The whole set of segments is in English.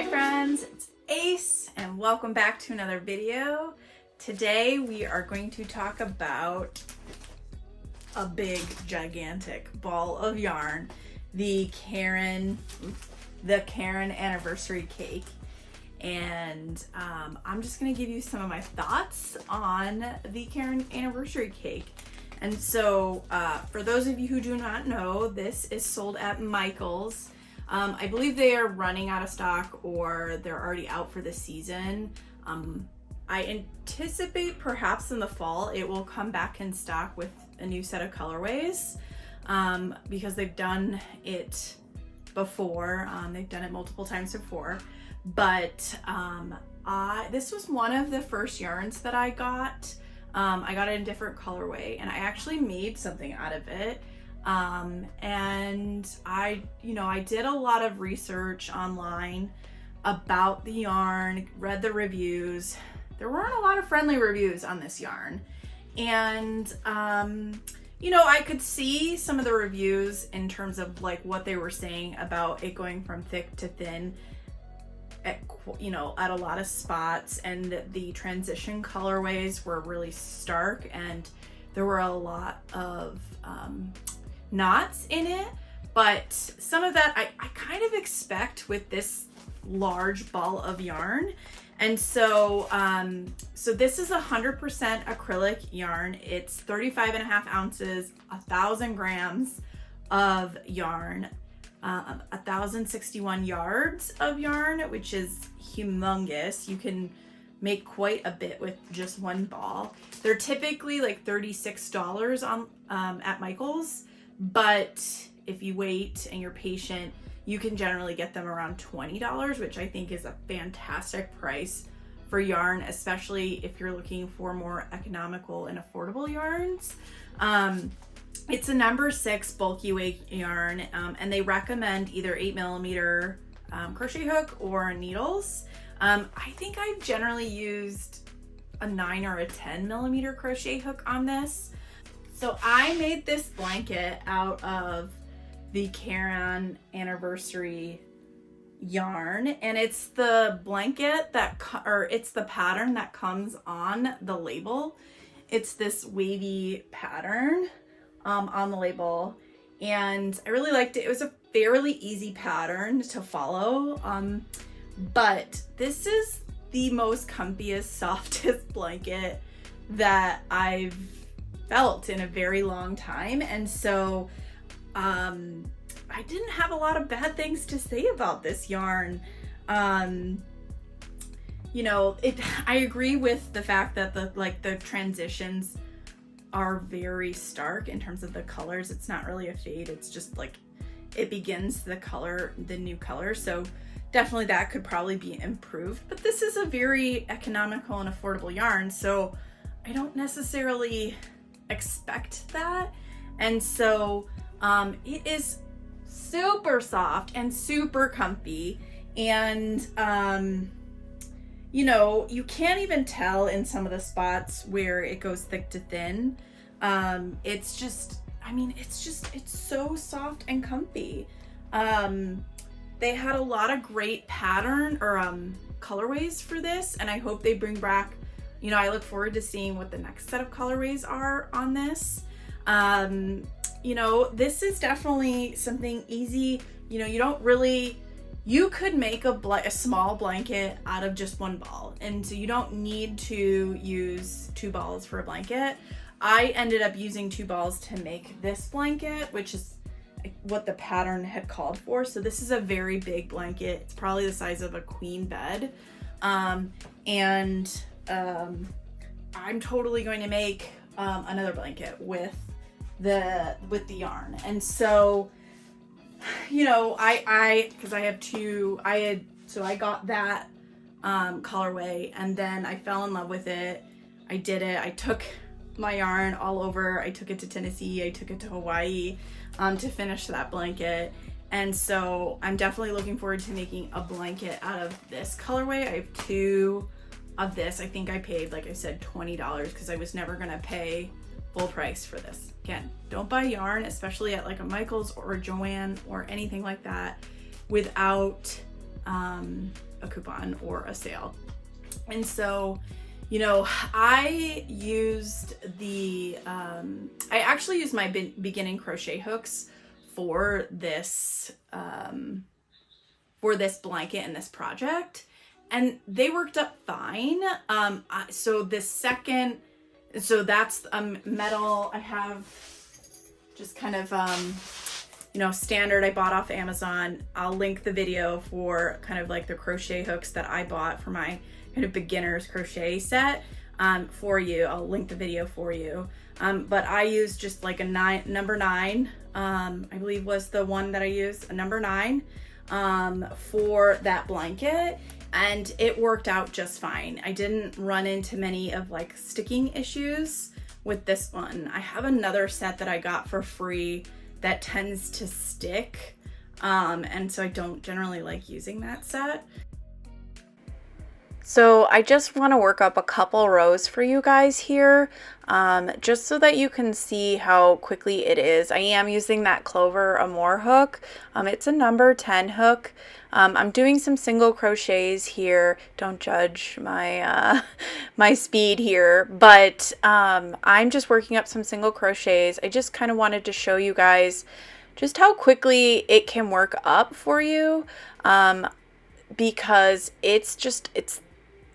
Hi friends, it's Ace and welcome back to another video. Today we are going to talk about a big gigantic ball of yarn, the Caron Anniversary Cake. And I'm just gonna give you some of my thoughts on the Caron Anniversary Cake. And so for those of you who do not know, this is sold at Michael's. I believe they are running out of stock or they're already out for the season. I anticipate perhaps in the fall it will come back in stock with a new set of colorways because they've done it before. They've done it multiple times before. But this was one of the first yarns that I got. I got it in a different colorway and I actually made something out of it. And I did a lot of research online about the yarn, read the reviews. There weren't a lot of friendly reviews on this yarn. And, I could see some of the reviews in terms of like what they were saying about it going from thick to thin at a lot of spots, and the transition colorways were really stark and there were a lot of knots in it, but some of that I kind of expect with this large ball of yarn. And so so this is 100% acrylic yarn. It's 35.5 ounces, 1,000 grams of yarn, 1,061 yards of yarn, which is humongous. You can make quite a bit with just one ball. They're typically like $36 on at Michael's, but if you wait and you're patient, you can generally get them around $20, which I think is a fantastic price for yarn, especially if you're looking for more economical and affordable yarns. It's a number 6 bulky weight yarn, and they recommend either 8mm crochet hook or needles. I think I've generally used a 9 or a 10mm crochet hook on this. So I made this blanket out of the Caron Anniversary yarn, and it's the blanket it's the pattern that comes on the label. It's this wavy pattern on the label, and I really liked it. It was a fairly easy pattern to follow, but this is the most comfiest, softest blanket that I've felt in a very long time. And so I didn't have a lot of bad things to say about this yarn. I agree with the fact that the transitions are very stark in terms of the colors. It's not really a fade, it's just like it begins the new color. So definitely that could probably be improved, but this is a very economical and affordable yarn, so I don't necessarily expect that. And so it is super soft and super comfy, and you can't even tell in some of the spots where it goes thick to thin. It's so soft and comfy. They had a lot of great pattern or colorways for this, and I hope they bring back, I look forward to seeing what the next set of colorways are on this. This is definitely something easy. You could make a small blanket out of just one ball, and so you don't need to use 2 balls for a blanket. I ended up using 2 balls to make this blanket, which is what the pattern had called for. So this is a very big blanket. It's probably the size of a queen bed. I'm totally going to make another blanket with the yarn. And so, I got that colorway, and then I fell in love with it. I did it. I took my yarn all over. I took it to Tennessee. I took it to Hawaii to finish that blanket. And so I'm definitely looking forward to making a blanket out of this colorway. I have 2 of this. I think I paid, like I said, $20 because I was never gonna pay full price for this. Again, don't buy yarn, especially at like a Michael's or a Joann or anything like that, without a coupon or a sale. And so, you know, I used the, I actually used my beginning crochet hooks for this blanket and this project, and they worked up fine. So this second, so that's metal. I have just kind of, you know, standard I bought off Amazon. I'll link the video for kind of like the crochet hooks that I bought for my kind of beginner's crochet set for you. I'll link the video for you. But I used just like a number 9, I believe was the one that I used, a number 9 for that blanket, and it worked out just fine. I didn't run into many of like sticking issues with this one. I have another set that I got for free that tends to stick, and so I don't generally like using that set. So I just want to work up a couple rows for you guys here, just so that you can see how quickly it is. I am using that Clover Amour hook. It's a number 10 hook. I'm doing some single crochets here. Don't judge my my speed here, but I'm just working up some single crochets. I just kind of wanted to show you guys just how quickly it can work up for you, because it's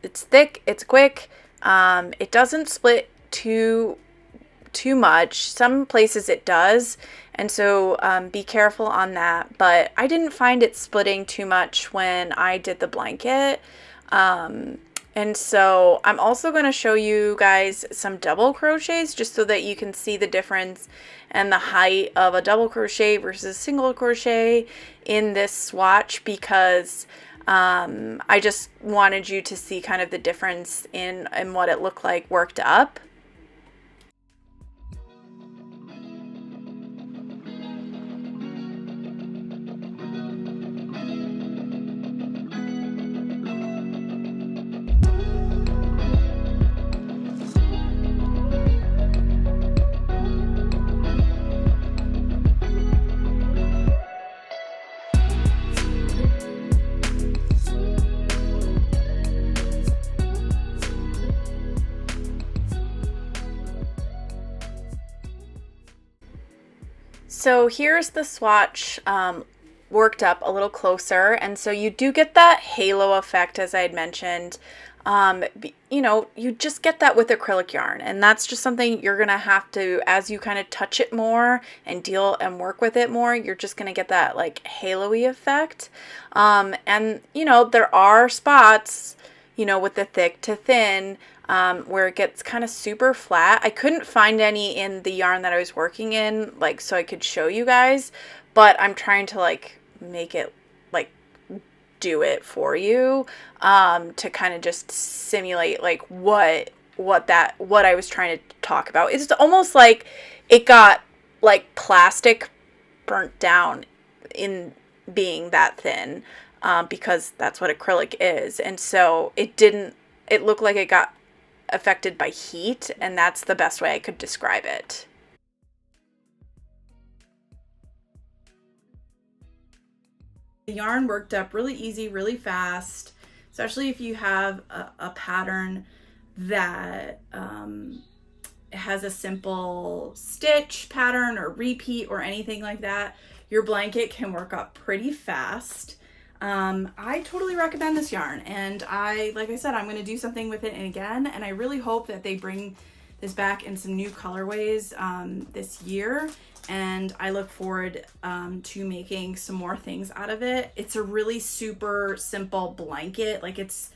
thick, it's quick, it doesn't split too much. Some places it does, and so be careful on that, but I didn't find it splitting too much when I did the blanket. And so I'm also going to show you guys some double crochets just so that you can see the difference and the height of a double crochet versus single crochet in this swatch, because I just wanted you to see kind of the difference in what it looked like worked up. So here's the swatch worked up a little closer, and so you do get that halo effect, as I had mentioned. You know, you just get that with acrylic yarn, and that's just something you're gonna have to, as you kind of touch it more and deal and work with it more, you're just gonna get that like halo-y effect. And you know, there are spots, you know, with the thick to thin, where it gets kind of super flat. I couldn't find any in the yarn that I was working in, like, so I could show you guys, but I'm trying to like make it like do it for you, to kind of just simulate like what I was trying to talk about. It's almost like it got like plastic burnt down in being that thin, because that's what acrylic is, and so it looked like it got affected by heat, and that's the best way I could describe it. The yarn worked up really easy, really fast, especially if you have a pattern that has a simple stitch pattern or repeat or anything like that. Your blanket can work up pretty fast. I totally recommend this yarn, and like I said, I'm going to do something with it again, and I really hope that they bring this back in some new colorways this year, and I look forward to making some more things out of it. It's a really super simple blanket, like it's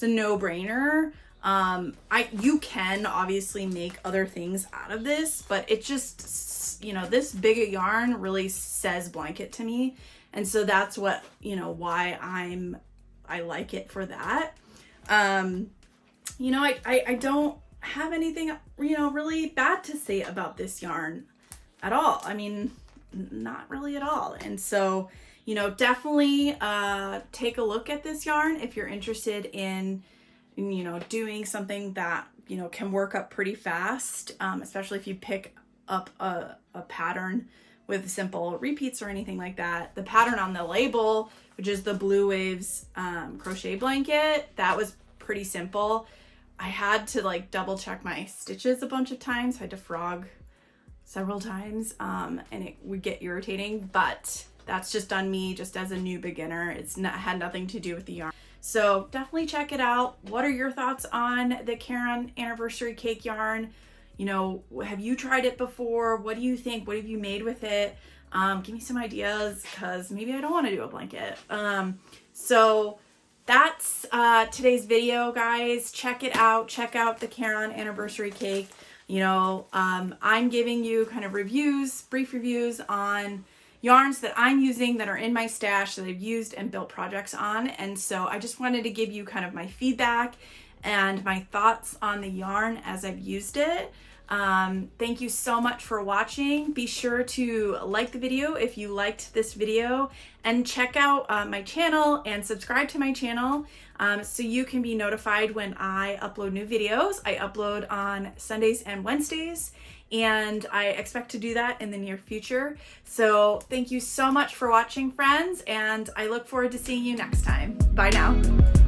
a no-brainer. You can obviously make other things out of this, but it just, you know, this big a yarn really says blanket to me. And so that's what, you know, why I like it for that. You know, I don't have anything, you know, really bad to say about this yarn at all. I mean, not really at all. And so, you know, definitely take a look at this yarn if you're interested in, you know, doing something that, you know, can work up pretty fast, especially if you pick up a pattern with simple repeats or anything like that. The pattern on the label, which is the Blue Waves crochet blanket, that was pretty simple. I had to like double check my stitches a bunch of times. I had to frog several times and it would get irritating, but that's just on me just as a new beginner. It's not had nothing to do with the yarn. So definitely check it out. What are your thoughts on the Caron Anniversary Cake yarn? You know, have you tried it before? What do you think? What have you made with it? Give me some ideas, because maybe I don't want to do a blanket. So that's today's video, guys. Check it out. Check out the Caron Anniversary Cake. You know, I'm giving you kind of reviews, brief reviews on yarns that I'm using that are in my stash that I've used and built projects on. And so I just wanted to give you kind of my feedback and my thoughts on the yarn as I've used it. Thank you so much for watching. Be sure to like the video if you liked this video, and check out my channel and subscribe to my channel so you can be notified when I upload new videos. I upload on Sundays and Wednesdays, and I expect to do that in the near future. So thank you so much for watching, friends, and I look forward to seeing you next time. Bye now.